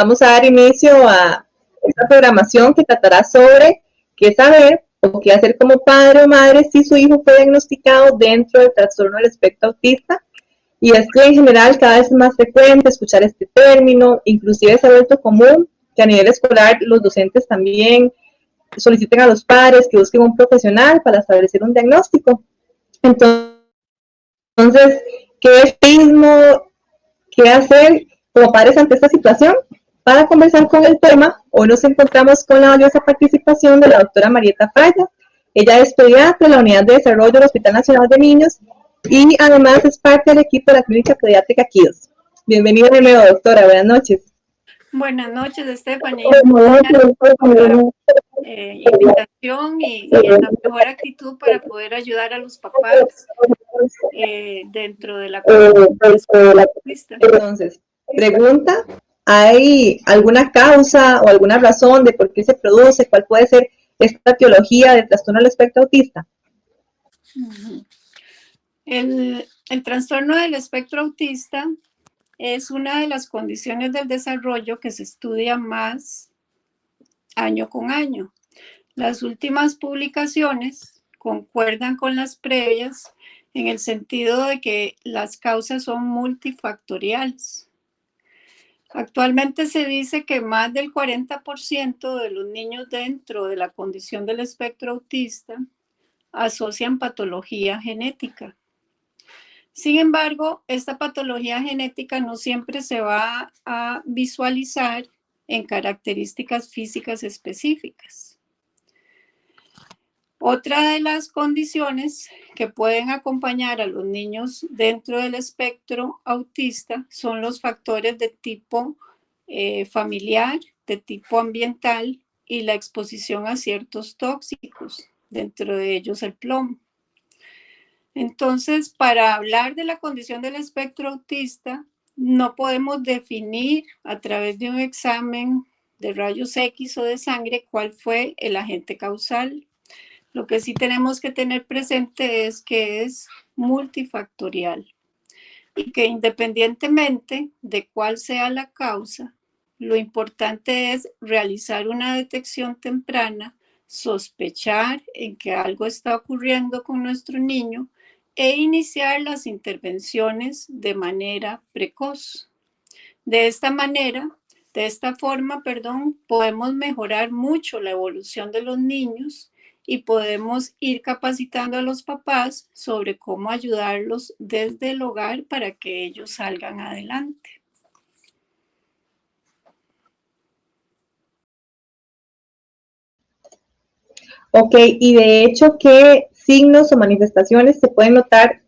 vamos a dar inicio a esta programación que tratará sobre qué saber o qué hacer como padre o madre si su hijo fue diagnosticado dentro del trastorno del espectro autista. Y es que en general cada vez es más frecuente escuchar este término, inclusive se ha vuelto común que a nivel escolar los docentes también soliciten a los padres que busquen un profesional para establecer un diagnóstico. Entonces, ¿qué es mismo? ¿Qué hacer como padres ante esta situación? Para conversar con el tema, hoy nos encontramos con la valiosa participación de la doctora Marieta Falla. Ella es pediatra de la Unidad de Desarrollo del Hospital Nacional de Niños y además es parte del equipo de la Clínica Pediátrica Quíos. Bienvenida de nuevo, doctora. Buenas noches. Buenas noches, Stephanie. Invitación y en la mejor actitud para poder ayudar a los papás dentro de la comunidad. Entonces, pregunta, ¿hay alguna causa o alguna razón de por qué se produce? ¿Cuál puede ser esta etiología del trastorno del espectro autista? El trastorno del espectro autista es una de las condiciones del desarrollo que se estudia más año con año. Las últimas publicaciones concuerdan con las previas en el sentido de que las causas son multifactoriales. Actualmente se dice que más del 40% de los niños dentro de la condición del espectro autista asocian patología genética. Sin embargo, esta patología genética no siempre se va a visualizar en características físicas específicas. Otra de las condiciones que pueden acompañar a los niños dentro del espectro autista son los factores de tipo familiar, de tipo ambiental y la exposición a ciertos tóxicos, dentro de ellos el plomo. Entonces, para hablar de la condición del espectro autista, no podemos definir a través de un examen de rayos X o de sangre cuál fue el agente causal. Lo que sí tenemos que tener presente es que es multifactorial y que independientemente de cuál sea la causa, lo importante es realizar una detección temprana, sospechar en que algo está ocurriendo con nuestro niño e iniciar las intervenciones de manera precoz. De esta forma, podemos mejorar mucho la evolución de los niños y podemos ir capacitando a los papás sobre cómo ayudarlos desde el hogar para que ellos salgan adelante. Ok, y de hecho, ¿qué signos o manifestaciones se pueden notar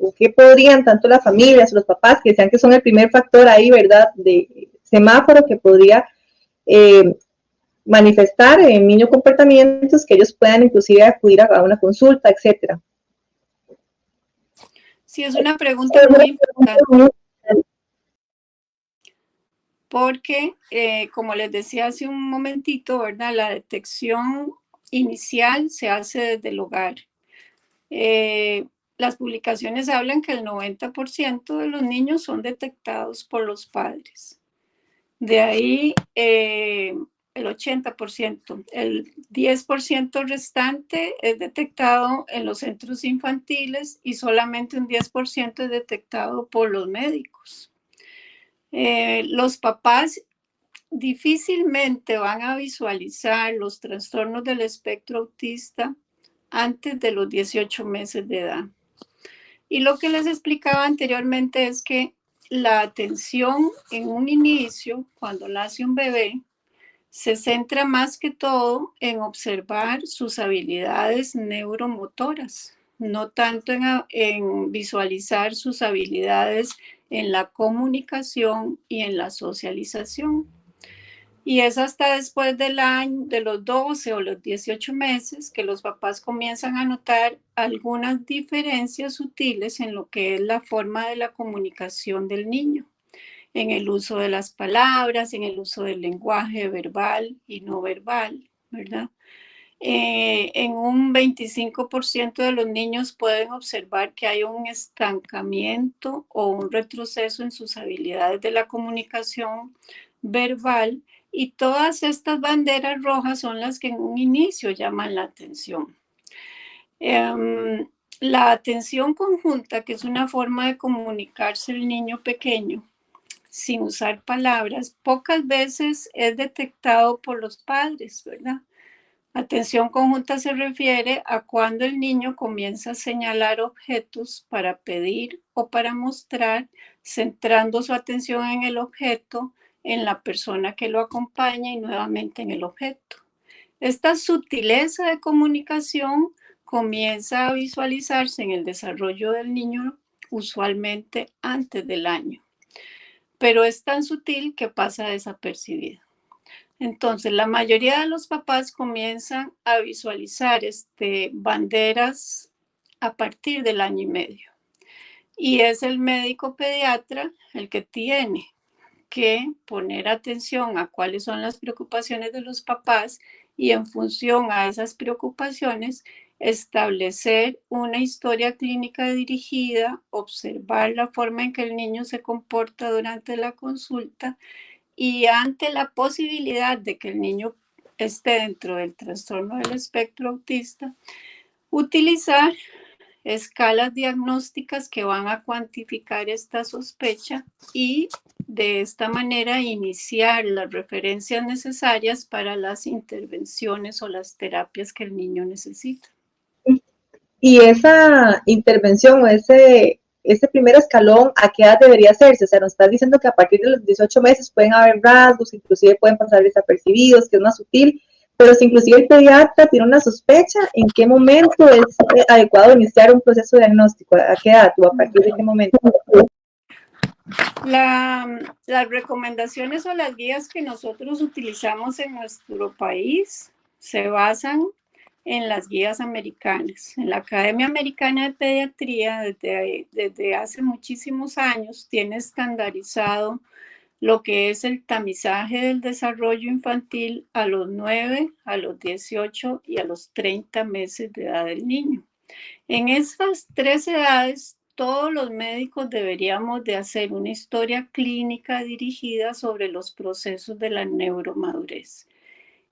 o qué podrían tanto las familias o los papás que sean que son el primer factor ahí, ¿verdad?, de semáforo que podría manifestar en niños comportamientos que ellos puedan inclusive acudir a una consulta, etcétera? Sí, es una pregunta muy importante porque, como les decía hace un momentito, ¿verdad?, la detección inicial se hace desde el hogar. Las publicaciones hablan que el 90% de los niños son detectados por los padres. De ahí el 80%. El 10% restante es detectado en los centros infantiles y solamente un 10% es detectado por los médicos. Los papás difícilmente van a visualizar los trastornos del espectro autista antes de los 18 meses de edad. Y lo que les explicaba anteriormente es que la atención en un inicio, cuando nace un bebé, se centra más que todo en observar sus habilidades neuromotoras, no tanto en visualizar sus habilidades en la comunicación y en la socialización. Y es hasta después del año, de los 12 o los 18 meses, que los papás comienzan a notar algunas diferencias sutiles en lo que es la forma de la comunicación del niño, en el uso de las palabras, en el uso del lenguaje verbal y no verbal, ¿verdad? En un 25% de los niños pueden observar que hay un estancamiento o un retroceso en sus habilidades de la comunicación verbal, y todas estas banderas rojas son las que en un inicio llaman la atención. La atención conjunta, que es una forma de comunicarse el niño pequeño sin usar palabras, pocas veces es detectado por los padres, ¿verdad? Atención conjunta se refiere a cuando el niño comienza a señalar objetos para pedir o para mostrar, centrando su atención en el objeto, en la persona que lo acompaña y nuevamente en el objeto. Esta sutileza de comunicación comienza a visualizarse en el desarrollo del niño usualmente antes del año, pero es tan sutil que pasa desapercibido. Entonces, la mayoría de los papás comienzan a visualizar banderas a partir del año y medio. Y es el médico pediatra el que tiene que poner atención a cuáles son las preocupaciones de los papás y en función a esas preocupaciones establecer una historia clínica dirigida, observar la forma en que el niño se comporta durante la consulta y ante la posibilidad de que el niño esté dentro del trastorno del espectro autista, utilizar escalas diagnósticas que van a cuantificar esta sospecha y de esta manera iniciar las referencias necesarias para las intervenciones o las terapias que el niño necesita. Y esa intervención o ese primer escalón, ¿a qué edad debería hacerse? O sea, nos estás diciendo que a partir de los 18 meses pueden haber rasgos, inclusive pueden pasar desapercibidos, que es más sutil, pero si inclusive el pediatra tiene una sospecha, ¿en qué momento es adecuado iniciar un proceso diagnóstico? ¿A qué edad o a partir de qué momento? Las recomendaciones o las guías que nosotros utilizamos en nuestro país se basan en las guías americanas. En la Academia Americana de Pediatría, desde hace muchísimos años, tiene estandarizado lo que es el tamizaje del desarrollo infantil a los 9, a los 18 y a los 30 meses de edad del niño. En esas 3 edades, todos los médicos deberíamos de hacer una historia clínica dirigida sobre los procesos de la neuromadurez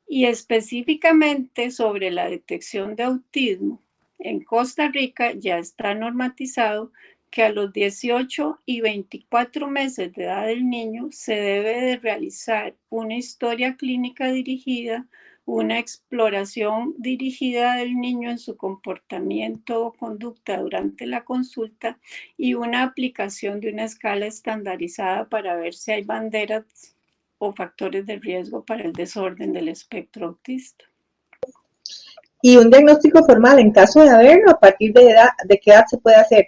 y específicamente sobre la detección de autismo. En Costa Rica ya está normatizado que a los 18 y 24 meses de edad del niño se debe de realizar una historia clínica dirigida, una exploración dirigida del niño en su comportamiento o conducta durante la consulta y una aplicación de una escala estandarizada para ver si hay banderas o factores de riesgo para el desorden del espectro autista. Y un diagnóstico formal, en caso de haberlo, ¿a partir de qué edad se puede hacer?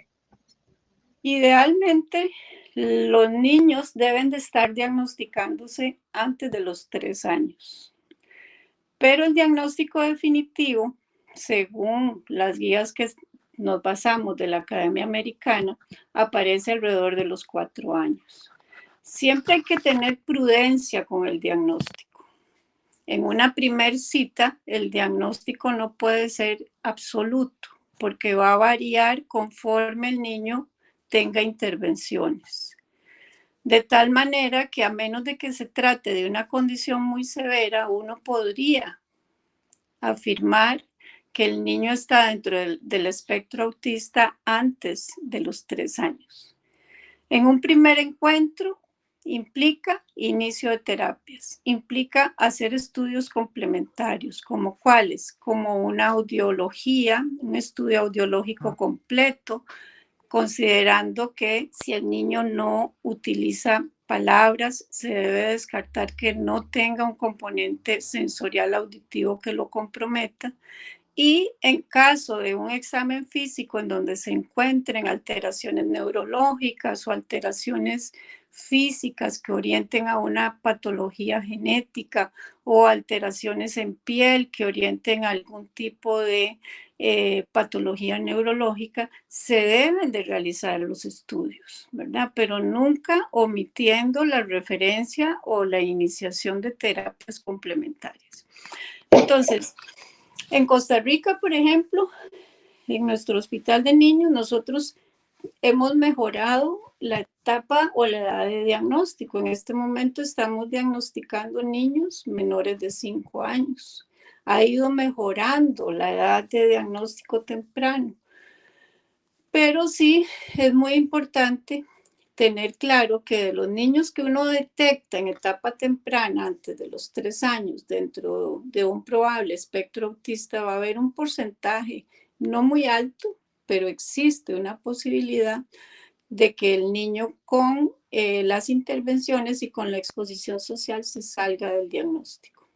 Idealmente, los niños deben de estar diagnosticándose antes de los 3 años. Pero el diagnóstico definitivo, según las guías que nos basamos de la Academia Americana, aparece alrededor de los 4 años. Siempre hay que tener prudencia con el diagnóstico. En una primer cita, el diagnóstico no puede ser absoluto, porque va a variar conforme el niño tenga intervenciones. De tal manera que a menos de que se trate de una condición muy severa, uno podría afirmar que el niño está dentro del espectro autista antes de los 3 años. En un primer encuentro implica inicio de terapias, implica hacer estudios complementarios, como cuáles, como una audiología, un estudio audiológico completo, considerando que si el niño no utiliza palabras, se debe descartar que no tenga un componente sensorial auditivo que lo comprometa. Y en caso de un examen físico en donde se encuentren alteraciones neurológicas o alteraciones físicas que orienten a una patología genética o alteraciones en piel que orienten a algún tipo de patología neurológica, se deben de realizar los estudios, ¿verdad? Pero nunca omitiendo la referencia o la iniciación de terapias complementarias. Entonces, en Costa Rica, por ejemplo, en nuestro hospital de niños, nosotros hemos mejorado la etapa o la edad de diagnóstico. En este momento estamos diagnosticando niños menores de 5 años. Ha ido mejorando la edad de diagnóstico temprano, pero sí es muy importante tener claro que de los niños que uno detecta en etapa temprana, antes de los 3 años, dentro de un probable espectro autista, va a haber un porcentaje no muy alto, pero existe una posibilidad de que el niño con las intervenciones y con la exposición social se salga del diagnóstico.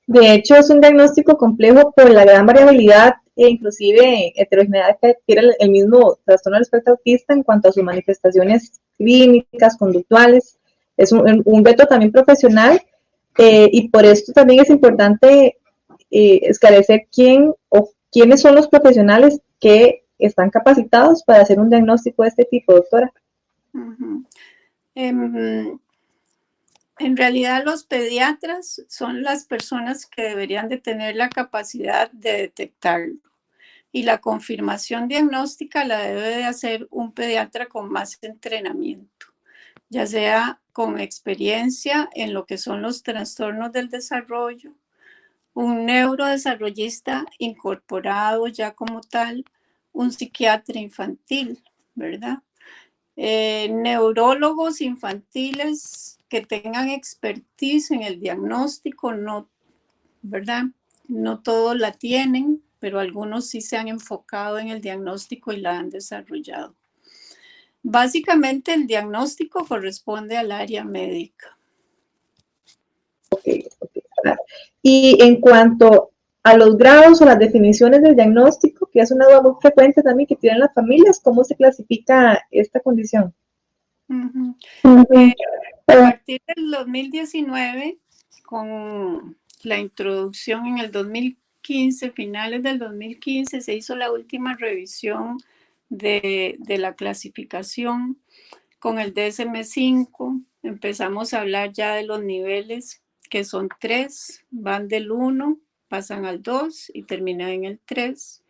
De hecho, es un diagnóstico complejo por la gran variabilidad e inclusive heterogeneidad que adquiere el mismo trastorno del espectro autista en cuanto a sus manifestaciones clínicas, conductuales. Es un reto también profesional y por esto también es importante esclarecer quién o quiénes son los profesionales que están capacitados para hacer un diagnóstico de este tipo, doctora. En realidad los pediatras son las personas que deberían de tener la capacidad de detectarlo. Y la confirmación diagnóstica la debe de hacer un pediatra con más entrenamiento, ya sea con experiencia en lo que son los trastornos del desarrollo, un neurodesarrollista incorporado ya como tal, un psiquiatra infantil, ¿verdad? Neurólogos infantiles que tengan expertise en el diagnóstico, no, ¿verdad? No todos la tienen, pero algunos sí se han enfocado en el diagnóstico y la han desarrollado. Básicamente el diagnóstico corresponde al área médica. Okay. Y en cuanto a los grados o las definiciones del diagnóstico, que es una duda muy frecuente también que tienen las familias, ¿cómo se clasifica esta condición? A partir del 2019, con la introducción en el 2015, finales del 2015, se hizo la última revisión de la clasificación con el DSM-5. Empezamos a hablar ya de los niveles, que son 3, van del 1, pasan al 2 y terminan en el 3.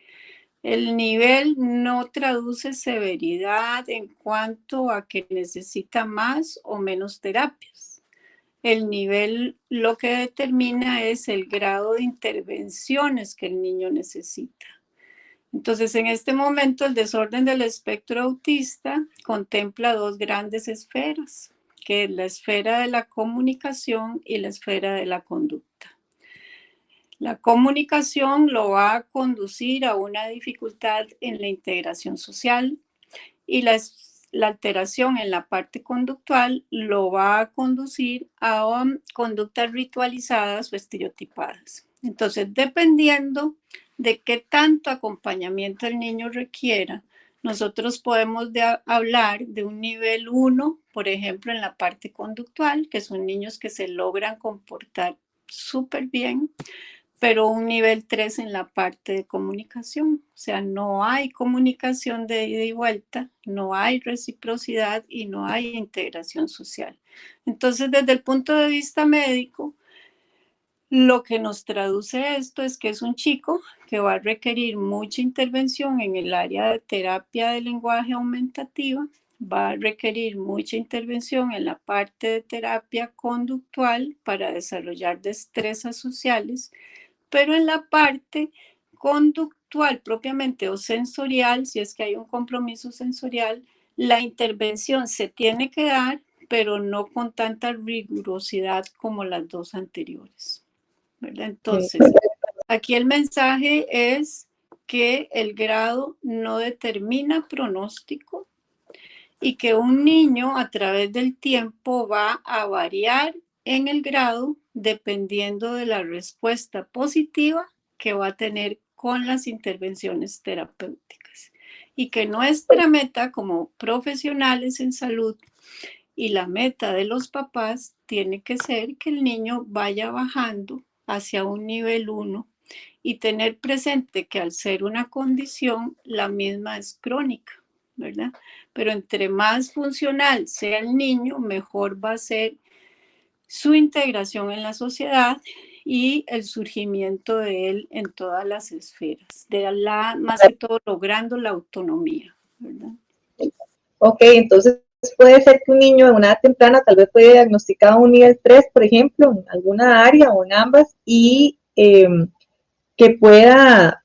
El nivel no traduce severidad en cuanto a que necesita más o menos terapias. El nivel lo que determina es el grado de intervenciones que el niño necesita. Entonces, en este momento, el desorden del espectro autista contempla 2 grandes esferas, que es la esfera de la comunicación y la esfera de la conducta. La comunicación lo va a conducir a una dificultad en la integración social y la alteración en la parte conductual lo va a conducir a conductas ritualizadas o estereotipadas. Entonces, dependiendo de qué tanto acompañamiento el niño requiera, nosotros podemos hablar de un nivel 1, por ejemplo, en la parte conductual, que son niños que se logran comportar súper bien, pero un nivel 3 en la parte de comunicación. O sea, no hay comunicación de ida y vuelta, no hay reciprocidad y no hay integración social. Entonces, desde el punto de vista médico, lo que nos traduce esto es que es un chico que va a requerir mucha intervención en el área de terapia de lenguaje aumentativa, va a requerir mucha intervención en la parte de terapia conductual para desarrollar destrezas sociales, pero en la parte conductual propiamente o sensorial, si es que hay un compromiso sensorial, la intervención se tiene que dar, pero no con tanta rigurosidad como las 2 anteriores, ¿verdad? Entonces, aquí el mensaje es que el grado no determina pronóstico y que un niño a través del tiempo va a variar en el grado dependiendo de la respuesta positiva que va a tener con las intervenciones terapéuticas. Y que nuestra meta como profesionales en salud y la meta de los papás tiene que ser que el niño vaya bajando hacia un nivel 1 y tener presente que al ser una condición, la misma es crónica, ¿verdad? Pero entre más funcional sea el niño, mejor va a ser su integración en la sociedad y el surgimiento de él en todas las esferas, más que todo logrando la autonomía, ¿verdad? Ok, entonces puede ser que un niño en una edad temprana tal vez fue diagnosticado un nivel 3, por ejemplo, en alguna área o en ambas, y que pueda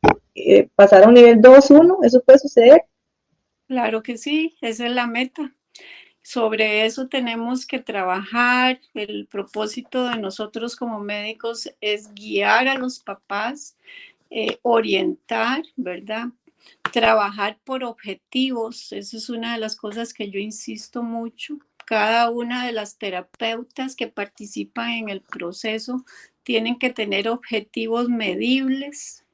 pasar a un nivel 2, 1, ¿eso puede suceder? Claro que sí, esa es la meta. Sobre eso tenemos que trabajar. El propósito de nosotros como médicos es guiar a los papás, orientar, ¿verdad? Trabajar por objetivos. Esa es una de las cosas que yo insisto mucho. Cada una de las terapeutas que participan en el proceso tienen que tener objetivos medibles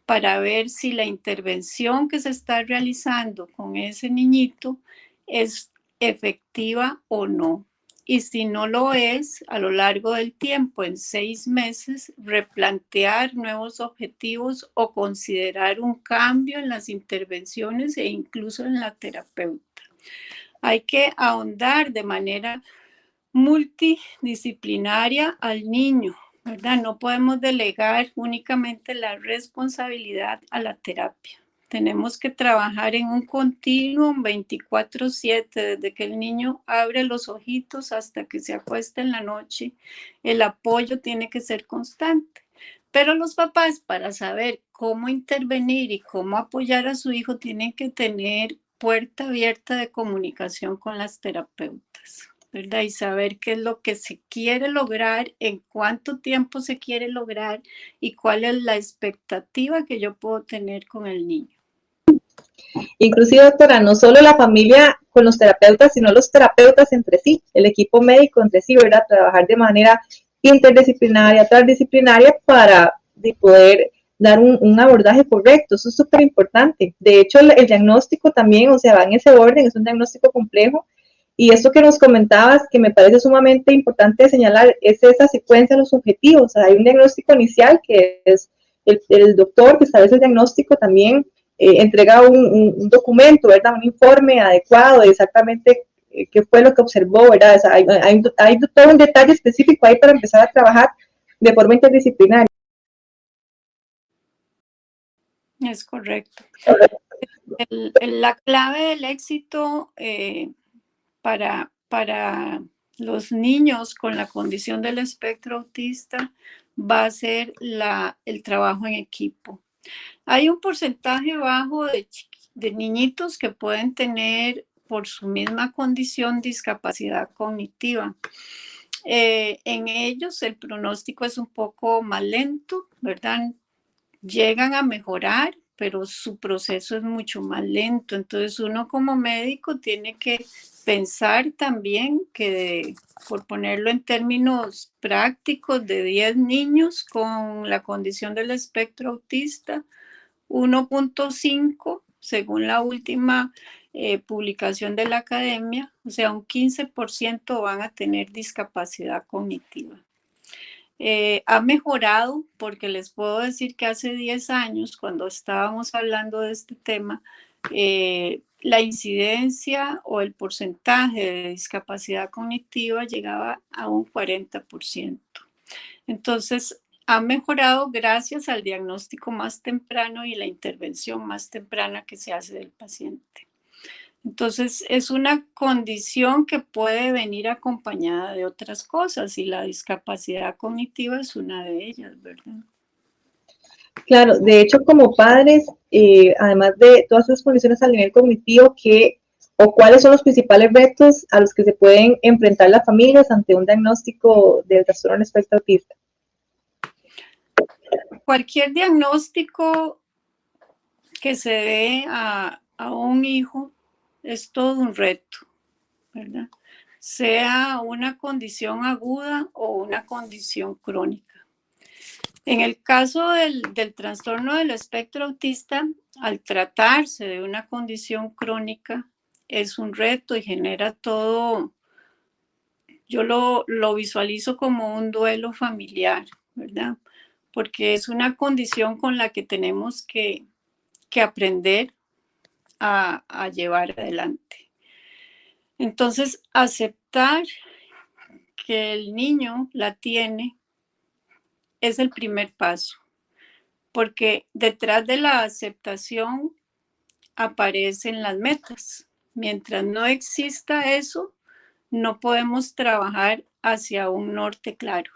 para ver si la intervención que se está realizando con ese niñito es efectiva o no. Y si no lo es, a lo largo del tiempo, en 6 meses, replantear nuevos objetivos o considerar un cambio en las intervenciones e incluso en la terapeuta. Hay que ahondar de manera multidisciplinaria al niño, ¿verdad? No podemos delegar únicamente la responsabilidad a la terapia. Tenemos que trabajar en un continuo 24/7, desde que el niño abre los ojitos hasta que se acuesta en la noche. El apoyo tiene que ser constante. Pero los papás, para saber cómo intervenir y cómo apoyar a su hijo, tienen que tener puerta abierta de comunicación con las terapeutas, ¿verdad? Y saber qué es lo que se quiere lograr, en cuánto tiempo se quiere lograr y cuál es la expectativa que yo puedo tener con el niño. Inclusive, doctora, no solo la familia con los terapeutas, sino los terapeutas entre sí, el equipo médico entre sí, ¿verdad? Trabajar de manera interdisciplinaria, transdisciplinaria para poder dar un abordaje correcto. Eso es súper importante. De hecho, el diagnóstico también, o sea, va en ese orden, es un diagnóstico complejo. Y esto que nos comentabas, que me parece sumamente importante señalar, es esa secuencia de los objetivos. O sea, hay un diagnóstico inicial que es el doctor que establece el diagnóstico también entrega un documento, ¿verdad? Un informe adecuado de exactamente qué fue lo que observó, ¿verdad? O sea, hay todo un detalle específico ahí para empezar a trabajar de forma interdisciplinaria. Es correcto. La clave del éxito para los niños con la condición del espectro autista va a ser el trabajo en equipo. Hay un porcentaje bajo de niñitos que pueden tener por su misma condición discapacidad cognitiva. En ellos el pronóstico es un poco más lento, ¿verdad? Llegan a mejorar, pero su proceso es mucho más lento. Entonces uno como médico tiene que pensar también que, por ponerlo en términos prácticos, de 10 niños con la condición del espectro autista, 1.5, según la última publicación de la academia, o sea, un 15% van a tener discapacidad cognitiva. Ha mejorado porque les puedo decir que hace 10 años, cuando estábamos hablando de este tema, la incidencia o el porcentaje de discapacidad cognitiva llegaba a un 40%. Entonces, ha mejorado gracias al diagnóstico más temprano y la intervención más temprana que se hace del paciente. Entonces, es una condición que puede venir acompañada de otras cosas y la discapacidad cognitiva es una de ellas, ¿verdad? Claro, de hecho, como padres, además de todas esas condiciones a nivel cognitivo, o cuáles son los principales retos a los que se pueden enfrentar las familias ante un diagnóstico del trastorno espectro autista. Cualquier diagnóstico que se dé a un hijo es todo un reto, ¿verdad? Sea una condición aguda o una condición crónica. En el caso del trastorno del espectro autista, al tratarse de una condición crónica, es un reto y genera todo, yo lo visualizo como un duelo familiar, ¿verdad? Porque es una condición con la que tenemos que aprender a llevar adelante. Entonces, aceptar que el niño la tiene es el primer paso, porque detrás de la aceptación aparecen las metas, Mientras no exista eso, no podemos trabajar hacia un norte claro.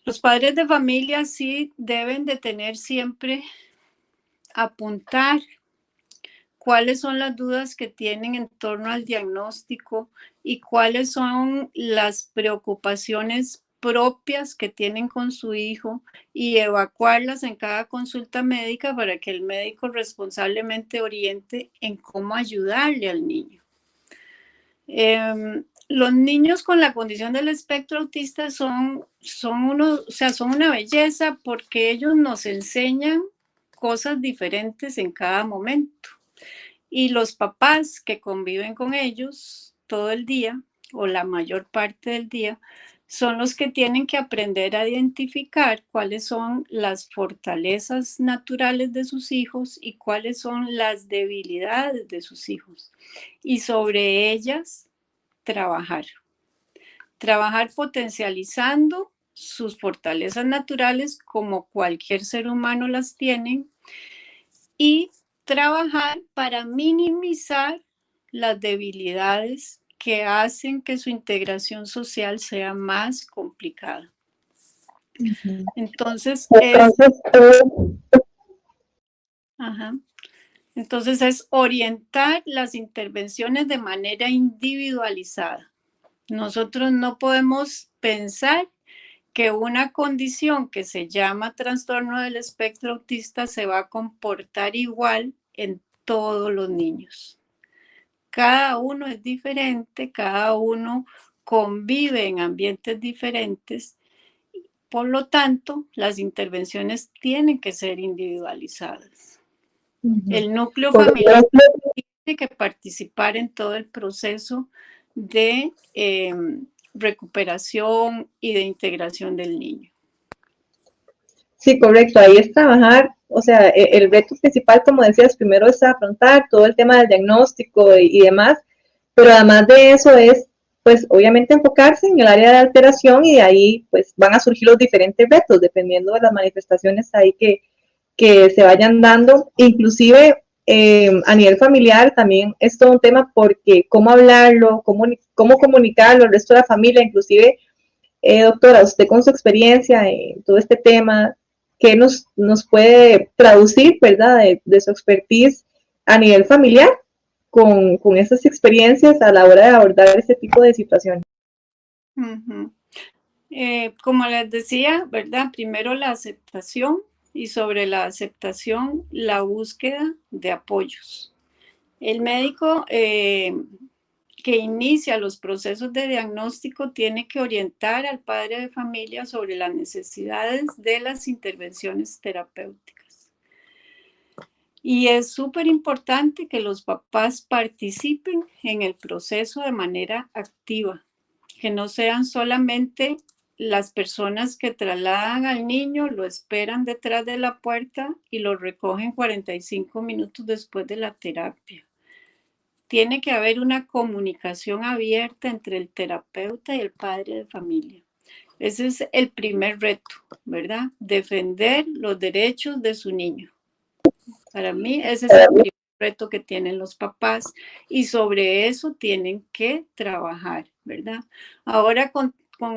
Los padres de familia sí deben de tener siempre, apuntar cuáles son las dudas que tienen en torno al diagnóstico y cuáles son las preocupaciones propias que tienen con su hijo y evacuarlas en cada consulta médica para que el médico responsablemente oriente en cómo ayudarle al niño. Los niños con la condición del espectro autista son una belleza porque ellos nos enseñan cosas diferentes en cada momento. Y los papás que conviven con ellos todo el día o la mayor parte del día son los que tienen que aprender a identificar cuáles son las fortalezas naturales de sus hijos y cuáles son las debilidades de sus hijos. Y sobre ellas trabajar. Trabajar potencializando sus fortalezas naturales como cualquier ser humano las tiene y trabajar para minimizar las debilidades que hacen que su integración social sea más complicada. Entonces es orientar las intervenciones de manera individualizada. Nosotros no podemos pensar que una condición que se llama trastorno del espectro autista se va a comportar igual en todos los niños. Cada uno es diferente, cada uno convive en ambientes diferentes, por lo tanto, las intervenciones tienen que ser individualizadas. El núcleo familiar tiene que participar en todo el proceso de recuperación y de integración del niño. Sí, correcto, ahí es trabajar, o sea, el reto principal, como decías, primero es afrontar todo el tema del diagnóstico y demás, pero además de eso es, pues, obviamente enfocarse en el área de alteración y de ahí, pues, van a surgir los diferentes retos, dependiendo de las manifestaciones ahí que se vayan dando, inclusive a nivel familiar también es todo un tema porque cómo hablarlo, cómo comunicarlo al resto de la familia, inclusive, doctora, usted con su experiencia en todo este tema, ¿qué nos puede traducir, verdad, de su expertise a nivel familiar con esas experiencias a la hora de abordar este tipo de situaciones? Como les decía, ¿verdad? Primero la aceptación y sobre la aceptación la búsqueda de apoyos. El médico que inicia los procesos de diagnóstico tiene que orientar al padre de familia sobre las necesidades de las intervenciones terapéuticas. Y es súper importante que los papás participen en el proceso de manera activa, que no sean solamente las personas que trasladan al niño, lo esperan detrás de la puerta y lo recogen 45 minutos después de la terapia. Tiene que haber una comunicación abierta entre el terapeuta y el padre de familia. Ese es el primer reto, ¿verdad? Defender los derechos de su niño. Para mí, ese es el primer reto que tienen los papás y sobre eso tienen que trabajar, ¿verdad? Ahora con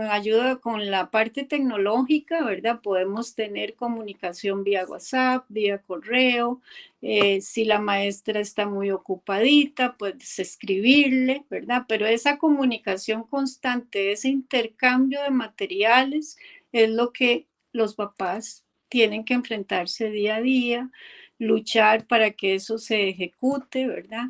ayuda con la parte tecnológica, ¿verdad? Podemos tener comunicación vía WhatsApp, vía correo. Si la maestra está muy ocupadita, puedes escribirle, ¿verdad? Pero esa comunicación constante, ese intercambio de materiales es lo que los papás tienen que enfrentarse día a día, luchar para que eso se ejecute, ¿verdad?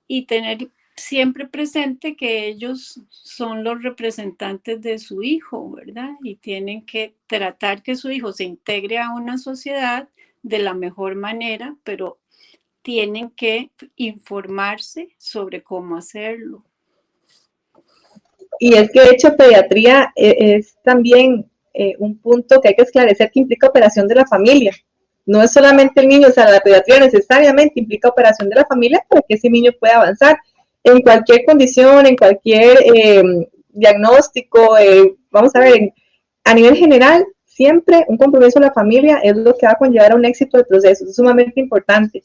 Y tener siempre presente que ellos son los representantes de su hijo, ¿verdad? Y tienen que tratar que su hijo se integre a una sociedad de la mejor manera, pero tienen que informarse sobre cómo hacerlo. Y es que de hecho pediatría es también un punto que hay que esclarecer que implica operación de la familia. No es solamente el niño, o sea, la pediatría necesariamente implica operación de la familia para que ese niño pueda avanzar en cualquier condición, en cualquier diagnóstico, vamos a ver, a nivel general, siempre un compromiso de la familia es lo que va a conllevar a un éxito del proceso, es sumamente importante.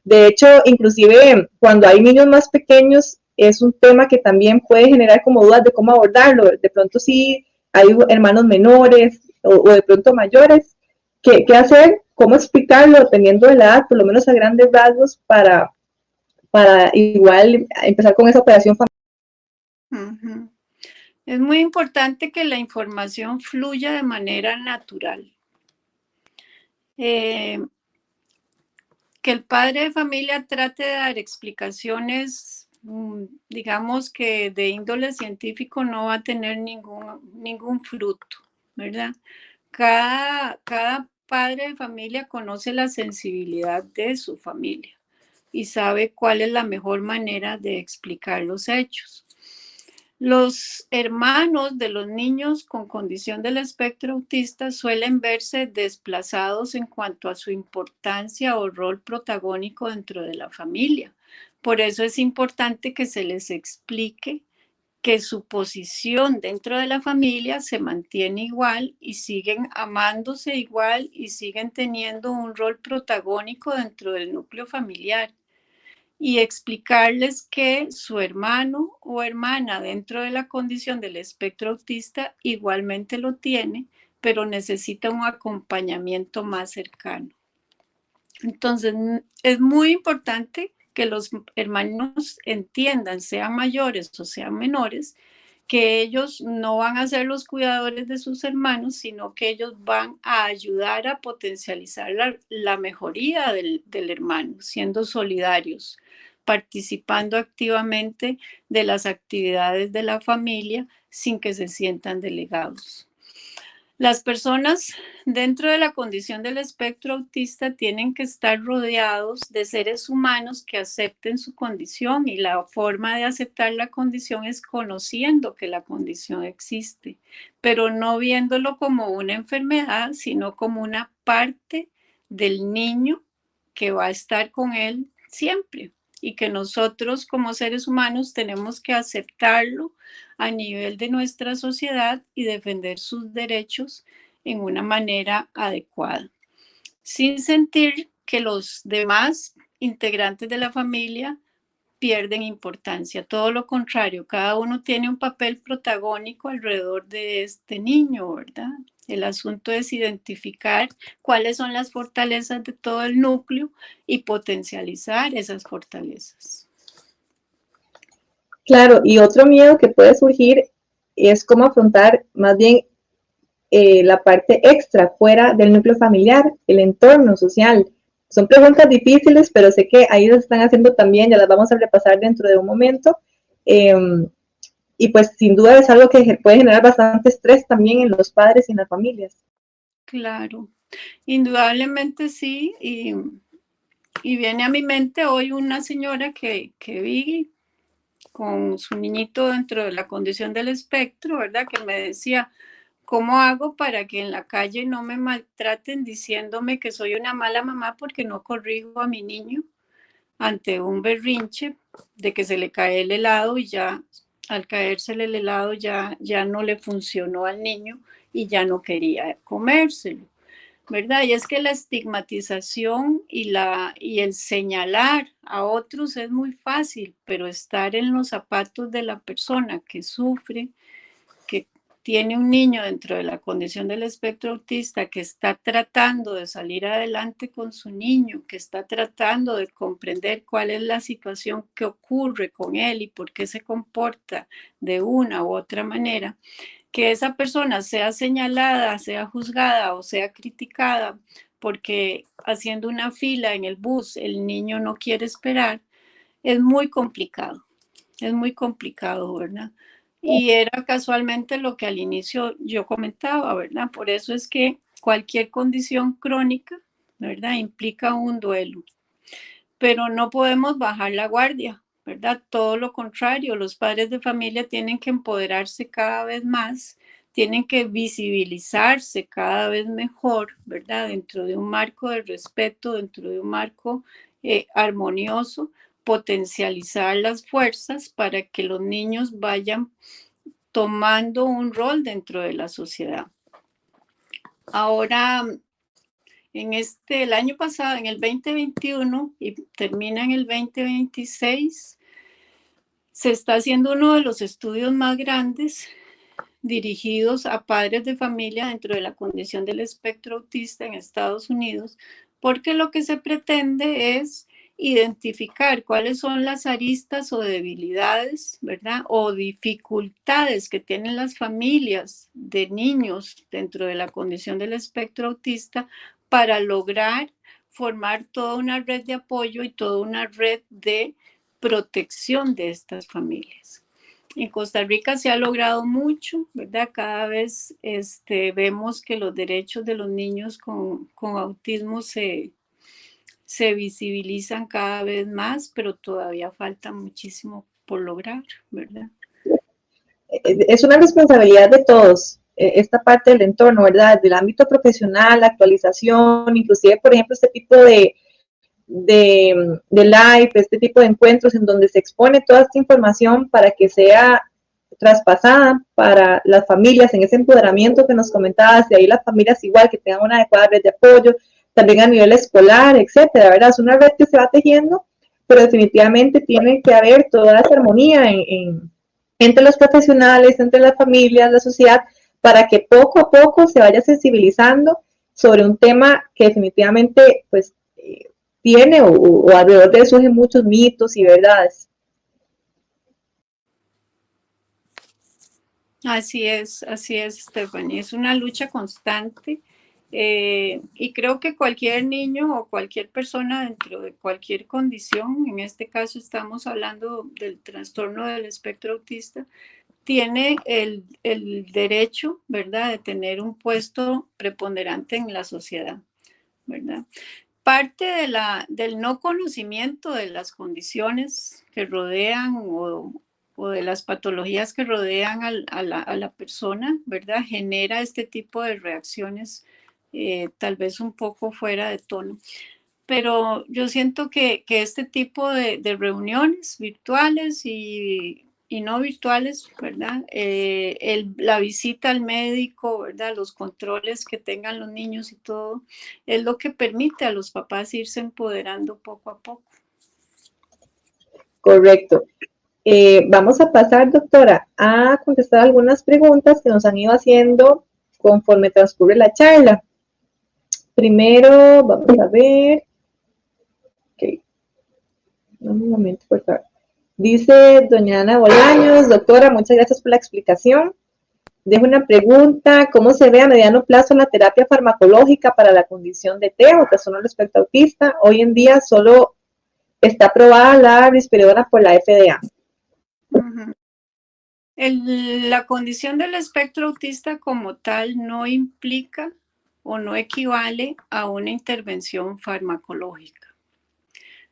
De hecho, inclusive cuando hay niños más pequeños, es un tema que también puede generar como dudas de cómo abordarlo. De pronto sí hay hermanos menores o de pronto mayores. ¿Qué hacer? ¿Cómo explicarlo dependiendo de la edad, por lo menos a grandes rasgos, para igual empezar con esa operación familiar? Uh-huh. Es muy importante que la información fluya de manera natural. Que el padre de familia trate de dar explicaciones, digamos que de índole científico no va a tener ningún fruto, ¿verdad? Cada padre de familia conoce la sensibilidad de su familia y sabe cuál es la mejor manera de explicar los hechos. Los hermanos de los niños con condición del espectro autista suelen verse desplazados en cuanto a su importancia o rol protagónico dentro de la familia. Por eso es importante que se les explique que su posición dentro de la familia se mantiene igual y siguen amándose igual y siguen teniendo un rol protagónico dentro del núcleo familiar. Y explicarles que su hermano o hermana dentro de la condición del espectro autista igualmente lo tiene, pero necesita un acompañamiento más cercano. Entonces, es muy importante que los hermanos entiendan, sean mayores o sean menores, que ellos no van a ser los cuidadores de sus hermanos, sino que ellos van a ayudar a potencializar la mejoría del hermano, siendo solidarios, participando activamente de las actividades de la familia sin que se sientan delegados. Las personas dentro de la condición del espectro autista tienen que estar rodeados de seres humanos que acepten su condición, y la forma de aceptar la condición es conociendo que la condición existe, pero no viéndolo como una enfermedad, sino como una parte del niño que va a estar con él siempre, y que nosotros como seres humanos tenemos que aceptarlo a nivel de nuestra sociedad y defender sus derechos en una manera adecuada, sin sentir que los demás integrantes de la familia pierden importancia. Todo lo contrario, cada uno tiene un papel protagónico alrededor de este niño, ¿verdad? El asunto es identificar cuáles son las fortalezas de todo el núcleo y potencializar esas fortalezas. Claro, y otro miedo que puede surgir es cómo afrontar más bien la parte extra, fuera del núcleo familiar, el entorno social. Son preguntas difíciles, pero sé que ahí las están haciendo también, ya las vamos a repasar dentro de un momento. Y pues sin duda es algo que puede generar bastante estrés también en los padres y en las familias. Claro, indudablemente sí, y viene a mi mente hoy una señora que vi con su niñito dentro de la condición del espectro, ¿verdad? Que me decía, ¿cómo hago para que en la calle no me maltraten diciéndome que soy una mala mamá porque no corrijo a mi niño ante un berrinche de que se le cae el helado y ya al caérsele el helado ya no le funcionó al niño y ya no quería comérselo? ¿Verdad? Y es que la estigmatización y el señalar a otros es muy fácil, pero estar en los zapatos de la persona que sufre, que tiene un niño dentro de la condición del espectro autista, que está tratando de salir adelante con su niño, que está tratando de comprender cuál es la situación que ocurre con él y por qué se comporta de una u otra manera, que esa persona sea señalada, sea juzgada o sea criticada porque haciendo una fila en el bus el niño no quiere esperar, es muy complicado, ¿verdad? Y era casualmente lo que al inicio yo comentaba, ¿verdad? Por eso es que cualquier condición crónica, ¿verdad? Implica un duelo, pero no podemos bajar la guardia, ¿verdad? Todo lo contrario, los padres de familia tienen que empoderarse cada vez más, tienen que visibilizarse cada vez mejor, ¿verdad? Dentro de un marco de respeto, dentro de un marco armonioso, potencializar las fuerzas para que los niños vayan tomando un rol dentro de la sociedad. Ahora, el año pasado, en el 2021 y termina en el 2026, se está haciendo uno de los estudios más grandes dirigidos a padres de familia dentro de la condición del espectro autista en Estados Unidos, porque lo que se pretende es identificar cuáles son las aristas o debilidades, ¿verdad? O dificultades que tienen las familias de niños dentro de la condición del espectro autista para lograr formar toda una red de apoyo y toda una red de protección de estas familias. En Costa Rica se ha logrado mucho, ¿verdad? Cada vez vemos que los derechos de los niños con autismo se visibilizan cada vez más, pero todavía falta muchísimo por lograr, ¿verdad? Es una responsabilidad de todos, esta parte del entorno, ¿verdad? Del ámbito profesional, la actualización, inclusive, por ejemplo, este tipo de live, este tipo de encuentros en donde se expone toda esta información para que sea traspasada para las familias en ese empoderamiento que nos comentabas, y ahí las familias igual que tengan una adecuada red de apoyo, también a nivel escolar, etcétera, ¿verdad? Es una red que se va tejiendo, pero definitivamente tiene que haber toda esa armonía entre los profesionales, entre las familias, la sociedad, para que poco a poco se vaya sensibilizando sobre un tema que definitivamente pues tiene o alrededor de eso surgen muchos mitos y verdades. Así es, Stephanie. Es una lucha constante y creo que cualquier niño o cualquier persona dentro de cualquier condición, en este caso estamos hablando del trastorno del espectro autista, tiene el derecho, ¿verdad?, de tener un puesto preponderante en la sociedad, ¿verdad? Parte del no conocimiento de las condiciones que rodean o de las patologías que rodean a la persona, ¿verdad? Genera este tipo de reacciones tal vez un poco fuera de tono. Pero yo siento que este tipo de reuniones virtuales y no virtuales, ¿verdad? La visita al médico, ¿verdad? Los controles que tengan los niños y todo, es lo que permite a los papás irse empoderando poco a poco. Correcto. Vamos a pasar, doctora, a contestar algunas preguntas que nos han ido haciendo conforme transcurre la charla. Primero, vamos a ver. Ok. Un momento, por favor. Dice doña Ana Bolaños, doctora, muchas gracias por la explicación. Dejo una pregunta, ¿cómo se ve a mediano plazo la terapia farmacológica para la condición de TEA o trastorno del espectro autista? Hoy en día solo está aprobada la risperidona por la FDA. La condición del espectro autista como tal no implica o no equivale a una intervención farmacológica.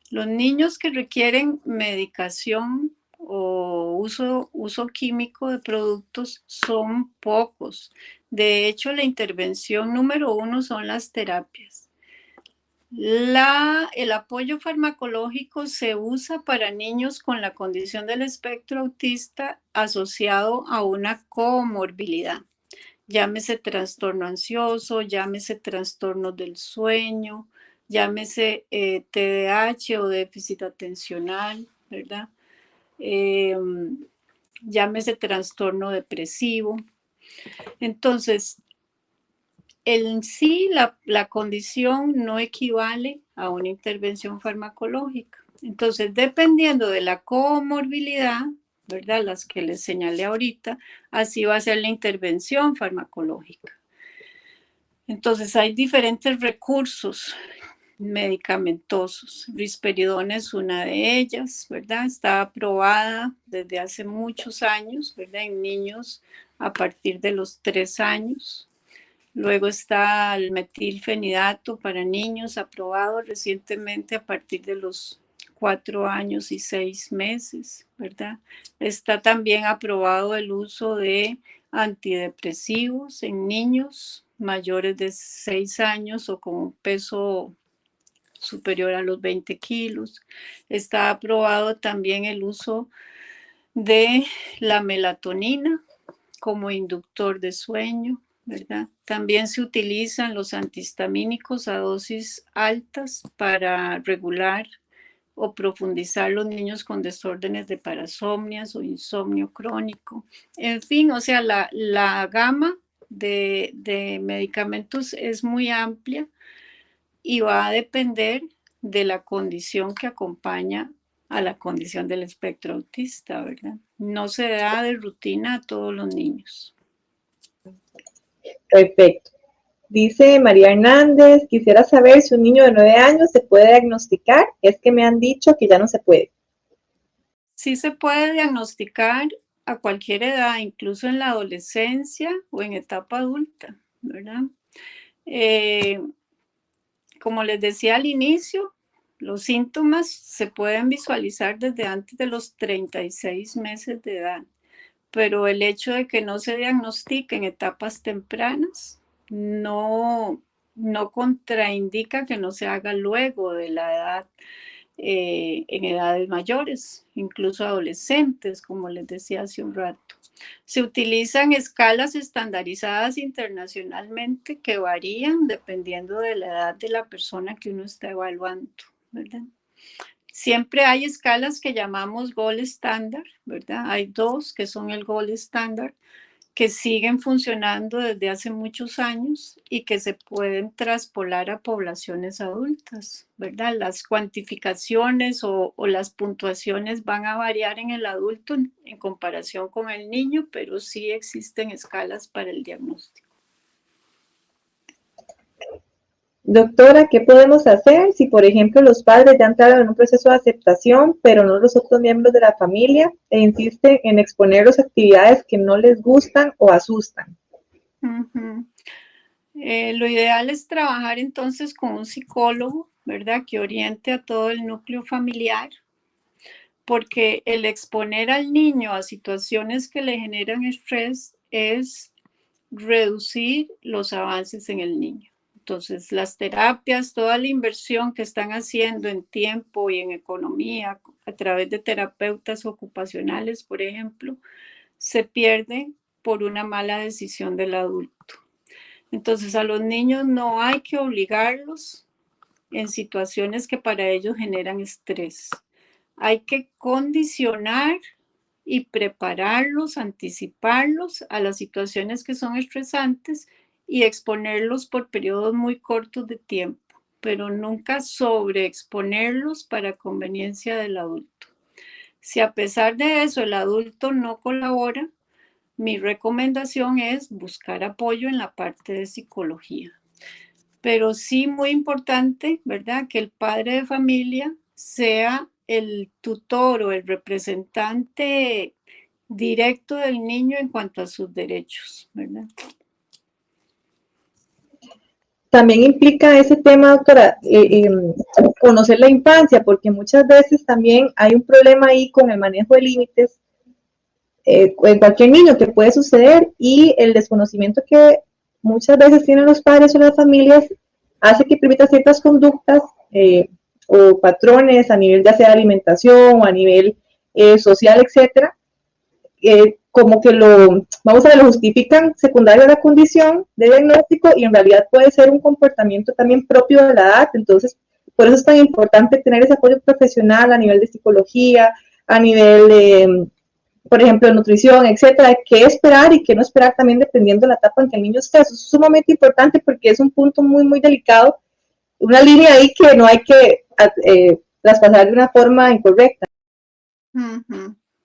Los niños que requieren medicación o uso químico de productos son pocos. De hecho, la intervención número 1 son las terapias. El apoyo farmacológico se usa para niños con la condición del espectro autista asociado a una comorbilidad. Llámese trastorno ansioso, llámese trastorno del sueño, llámese TDAH o déficit atencional, ¿verdad? Llámese trastorno depresivo. Entonces, en sí la condición no equivale a una intervención farmacológica. Entonces, dependiendo de la comorbilidad, ¿verdad?, las que les señalé ahorita, así va a ser la intervención farmacológica. Entonces, hay diferentes recursos medicamentosos. Risperidona es una de ellas, ¿verdad? Está aprobada desde hace muchos años, ¿verdad?, en niños a partir de los 3 años. Luego está el metilfenidato para niños, aprobado recientemente a partir de los 4 años y 6 meses, ¿verdad? Está también aprobado el uso de antidepresivos en niños mayores de 6 años o con un peso superior a los 20 kilos. Está aprobado también el uso de la melatonina como inductor de sueño, ¿verdad? También se utilizan los antihistamínicos a dosis altas para regular o profundizar los niños con desórdenes de parasomnias o insomnio crónico. En fin, o sea, la gama de medicamentos es muy amplia y va a depender de la condición que acompaña a la condición del espectro autista, ¿verdad? No se da de rutina a todos los niños. Perfecto. Dice María Hernández, quisiera saber si un niño de 9 años se puede diagnosticar. Es que me han dicho que ya no se puede. Sí se puede diagnosticar a cualquier edad, incluso en la adolescencia o en etapa adulta, ¿verdad? Como les decía al inicio, los síntomas se pueden visualizar desde antes de los 36 meses de edad, pero el hecho de que no se diagnostique en etapas tempranas no contraindica que no se haga luego de la edad, en edades mayores, incluso adolescentes, como les decía hace un rato. Se utilizan escalas estandarizadas internacionalmente que varían dependiendo de la edad de la persona que uno está evaluando, ¿verdad? Siempre hay escalas que llamamos gold estándar, ¿verdad? Hay dos que son el gold estándar, que siguen funcionando desde hace muchos años y que se pueden traspolar a poblaciones adultas, ¿verdad? Las cuantificaciones o las puntuaciones van a variar en el adulto en comparación con el niño, pero sí existen escalas para el diagnóstico. Doctora, ¿qué podemos hacer si, por ejemplo, los padres ya entraron en un proceso de aceptación, pero no los otros miembros de la familia, e insisten en exponerlos a actividades que no les gustan o asustan? Lo ideal es trabajar entonces con un psicólogo, ¿verdad? Que oriente a todo el núcleo familiar, porque el exponer al niño a situaciones que le generan estrés es reducir los avances en el niño. Entonces, las terapias, toda la inversión que están haciendo en tiempo y en economía a través de terapeutas ocupacionales, por ejemplo, se pierde por una mala decisión del adulto. Entonces, a los niños no hay que obligarlos en situaciones que para ellos generan estrés. Hay que condicionar y prepararlos, anticiparlos a las situaciones que son estresantes y exponerlos por periodos muy cortos de tiempo, pero nunca sobreexponerlos para conveniencia del adulto. Si a pesar de eso el adulto no colabora, mi recomendación es buscar apoyo en la parte de psicología. Pero sí muy importante, ¿verdad? Que el padre de familia sea el tutor o el representante directo del niño en cuanto a sus derechos, ¿verdad? También implica ese tema, doctora, conocer la infancia, porque muchas veces también hay un problema ahí con el manejo de límites en cualquier niño que puede suceder, y el desconocimiento que muchas veces tienen los padres o las familias hace que permita ciertas conductas o patrones a nivel ya sea de alimentación o a nivel social, etcétera, como que vamos a ver, lo justifican secundario a la condición de diagnóstico, y en realidad puede ser un comportamiento también propio de la edad. Entonces, por eso es tan importante tener ese apoyo profesional a nivel de psicología, a nivel de, por ejemplo, de nutrición, etcétera, qué esperar y qué no esperar también dependiendo de la etapa en que el niño esté. Eso es sumamente importante porque es un punto muy, muy delicado, una línea ahí que no hay que traspasar de una forma incorrecta.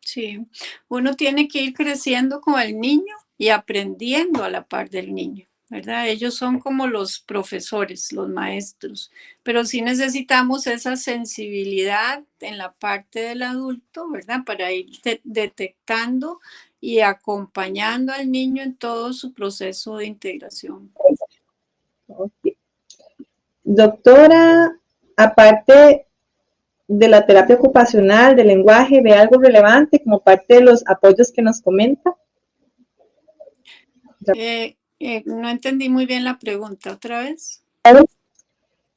Sí, uno tiene que ir creciendo con el niño y aprendiendo a la par del niño, ¿verdad? Ellos son como los profesores, los maestros, pero sí necesitamos esa sensibilidad en la parte del adulto, ¿verdad? Para ir detectando y acompañando al niño en todo su proceso de integración. Okay. Doctora, aparte de la terapia ocupacional, del lenguaje, ¿ve algo relevante como parte de los apoyos que nos comenta? No entendí muy bien la pregunta, ¿otra vez?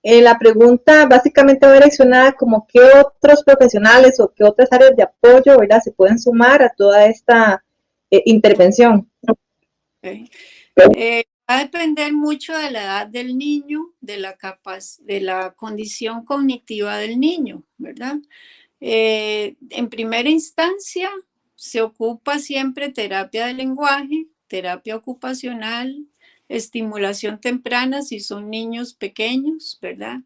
La pregunta básicamente va direccionada como qué otros profesionales o qué otras áreas de apoyo, ¿verdad?, se pueden sumar a toda esta intervención. Okay. Va a depender mucho de la edad del niño, de la condición cognitiva del niño, ¿verdad? En primera instancia, se ocupa siempre terapia de lenguaje, terapia ocupacional, estimulación temprana si son niños pequeños, ¿verdad?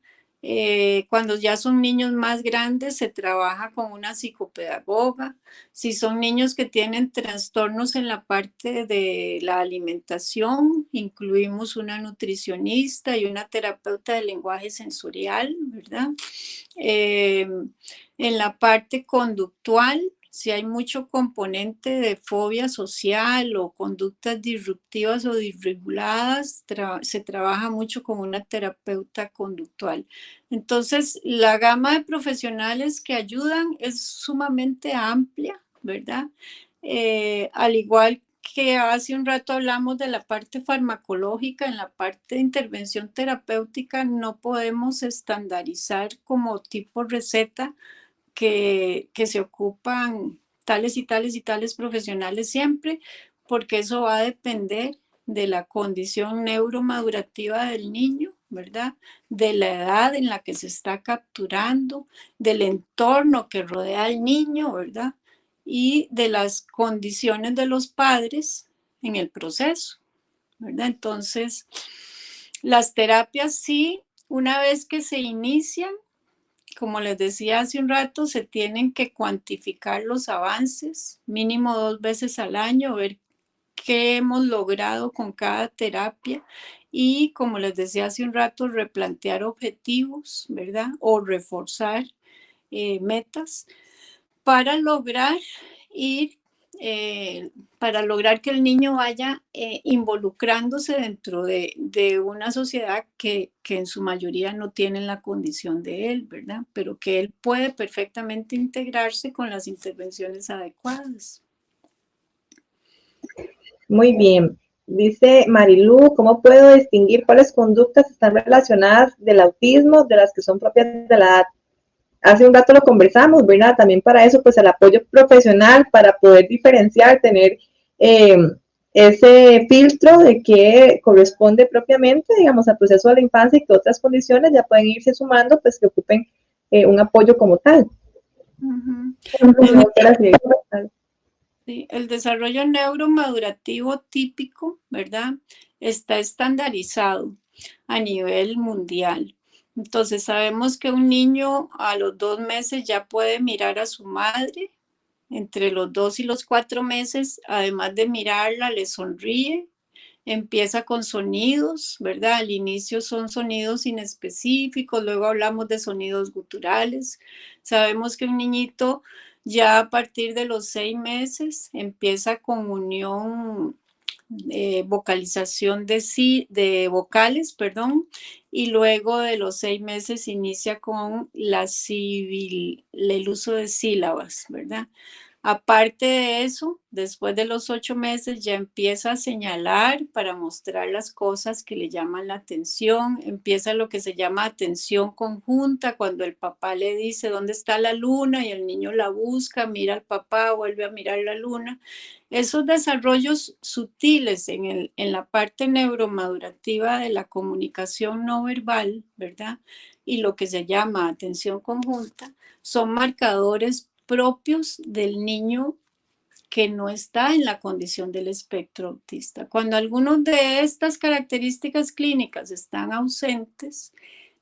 Cuando ya son niños más grandes, se trabaja con una psicopedagoga. Si son niños que tienen trastornos en la parte de la alimentación, incluimos una nutricionista y una terapeuta de lenguaje sensorial, ¿verdad? En la parte conductual, si hay mucho componente de fobia social o conductas disruptivas o desreguladas, se trabaja mucho con una terapeuta conductual. Entonces, la gama de profesionales que ayudan es sumamente amplia, ¿verdad? Al igual que hace un rato hablamos de la parte farmacológica, en la parte de intervención terapéutica no podemos estandarizar como tipo receta que se ocupan tales y tales y tales profesionales siempre, porque eso va a depender de la condición neuromadurativa del niño, ¿verdad? De la edad en la que se está capturando, del entorno que rodea al niño, ¿verdad? Y de las condiciones de los padres en el proceso, ¿verdad? Entonces, las terapias sí, una vez que se inician, como les decía hace un rato, se tienen que cuantificar los avances, mínimo 2 veces al año, ver qué hemos logrado con cada terapia y, como les decía hace un rato, replantear objetivos, ¿verdad? O reforzar metas para lograr ir, para lograr que el niño vaya involucrándose dentro de una sociedad que en su mayoría no tienen la condición de él, ¿verdad? Pero que él puede perfectamente integrarse con las intervenciones adecuadas. Muy bien. Dice Marilu, ¿cómo puedo distinguir cuáles conductas están relacionadas del autismo de las que son propias de la edad? Hace un rato lo conversamos, ¿verdad? También para eso, pues el apoyo profesional para poder diferenciar, tener ese filtro de qué corresponde propiamente, digamos, al proceso de la infancia y que otras condiciones ya pueden irse sumando, pues que ocupen un apoyo como tal. Uh-huh. El, Sí, el desarrollo neuromadurativo típico, ¿verdad? Está estandarizado a nivel mundial. Entonces sabemos que un niño a los 2 meses ya puede mirar a su madre, entre los 2 y los 4 meses, además de mirarla, le sonríe, empieza con sonidos, ¿verdad? Al inicio son sonidos inespecíficos, luego hablamos de sonidos guturales. Sabemos que un niñito ya a partir de los 6 meses empieza con unión, vocalización de vocales, perdón, y luego de los 6 meses inicia con el uso de sílabas, ¿verdad? Aparte de eso, después de los 8 meses ya empieza a señalar para mostrar las cosas que le llaman la atención, empieza lo que se llama atención conjunta, cuando el papá le dice dónde está la luna y el niño la busca, mira al papá, vuelve a mirar la luna. Esos desarrollos sutiles en la parte neuromadurativa de la comunicación no verbal, ¿verdad? Y lo que se llama atención conjunta, son marcadores propios del niño que no está en la condición del espectro autista. Cuando algunas de estas características clínicas están ausentes,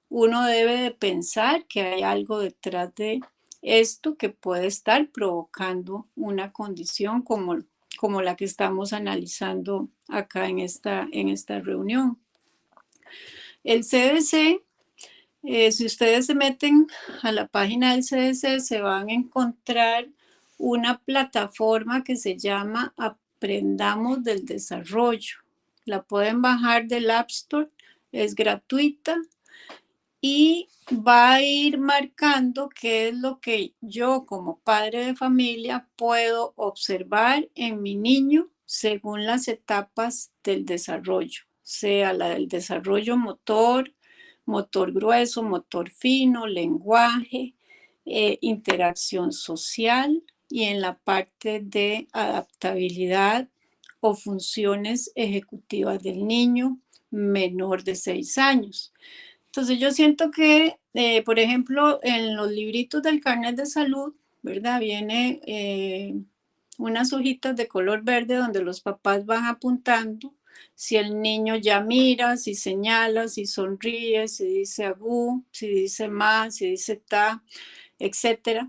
uno debe de pensar que hay algo detrás de esto que puede estar provocando una condición como la que estamos analizando acá en esta reunión. El CDC, si ustedes se meten a la página del CDC, se van a encontrar una plataforma que se llama Aprendamos del Desarrollo. La pueden bajar del App Store, es gratuita y va a ir marcando qué es lo que yo como padre de familia puedo observar en mi niño según las etapas del desarrollo, sea la del desarrollo motor, motor grueso, motor fino, lenguaje, interacción social y en la parte de adaptabilidad o funciones ejecutivas del niño menor de 6 años. Entonces yo siento que, por ejemplo, en los libritos del carnet de salud, ¿verdad? Viene unas hojitas de color verde donde los papás van apuntando si el niño ya mira, si señala, si sonríe, si dice agú, si dice ma, si dice ta, etc.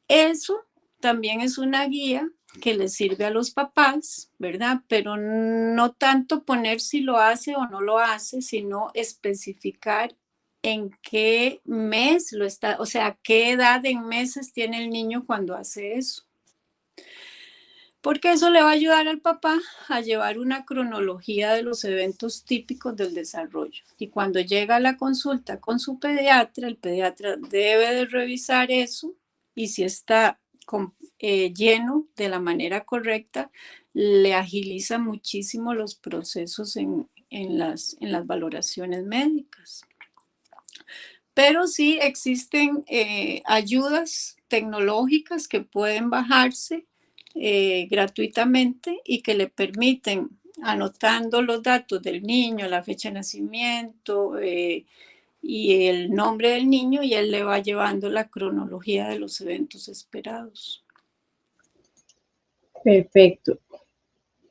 Eso también es una guía que les sirve a los papás, ¿verdad? Pero no tanto poner si lo hace o no lo hace, sino especificar en qué mes lo está, o sea, qué edad en meses tiene el niño cuando hace eso. Porque eso le va a ayudar al papá a llevar una cronología de los eventos típicos del desarrollo. Y cuando llega a la consulta con su pediatra, el pediatra debe de revisar eso y si está lleno de la manera correcta, le agiliza muchísimo los procesos en las valoraciones médicas. Pero sí existen ayudas tecnológicas que pueden bajarse gratuitamente y que le permiten, anotando los datos del niño, la fecha de nacimiento y el nombre del niño, y él le va llevando la cronología de los eventos esperados. Perfecto.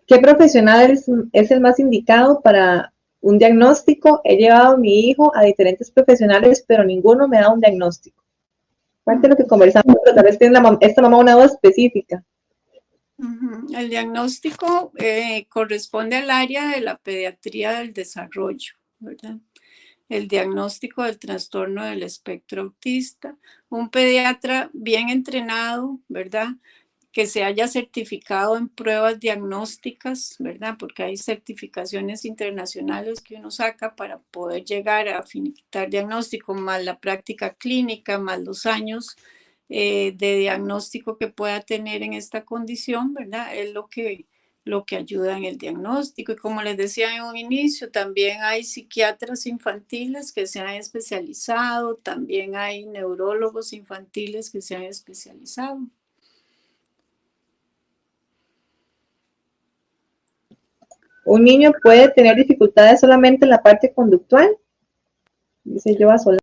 ¿Qué profesional es el más indicado para un diagnóstico? He llevado a mi hijo a diferentes profesionales, pero ninguno me da un diagnóstico. Parte de lo que conversamos, pero tal vez tiene esta mamá una duda específica. El diagnóstico corresponde al área de la pediatría del desarrollo, ¿verdad? El diagnóstico del trastorno del espectro autista. Un pediatra bien entrenado, ¿verdad? Que se haya certificado en pruebas diagnósticas, ¿verdad? Porque hay certificaciones internacionales que uno saca para poder llegar a finiquitar diagnóstico, más la práctica clínica, más los años de diagnóstico que pueda tener en esta condición, ¿verdad? Es lo que ayuda en el diagnóstico. Y como les decía en un inicio, también hay psiquiatras infantiles que se han especializado, también hay neurólogos infantiles que se han especializado. ¿Un niño puede tener dificultades solamente en la parte conductual? Dice Joa Solá.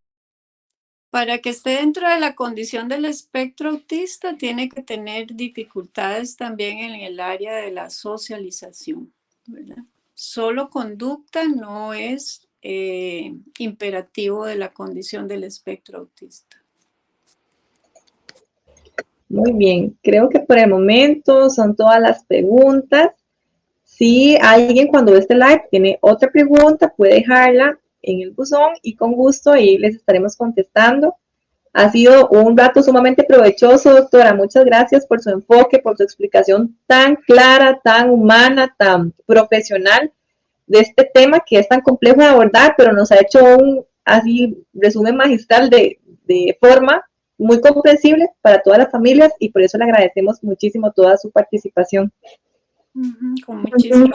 Para que esté dentro de la condición del espectro autista, tiene que tener dificultades también en el área de la socialización, ¿verdad? Solo conducta no es imperativo de la condición del espectro autista. Muy bien, creo que por el momento son todas las preguntas. Si alguien cuando ve este live tiene otra pregunta, puede dejarla en el buzón y con gusto ahí les estaremos contestando. Ha sido un rato sumamente provechoso, doctora. Muchas gracias por su enfoque, por su explicación tan clara, tan humana, tan profesional de este tema que es tan complejo de abordar, pero nos ha hecho un así resumen magistral de forma muy comprensible para todas las familias y por eso le agradecemos muchísimo toda su participación. Con muchísimo.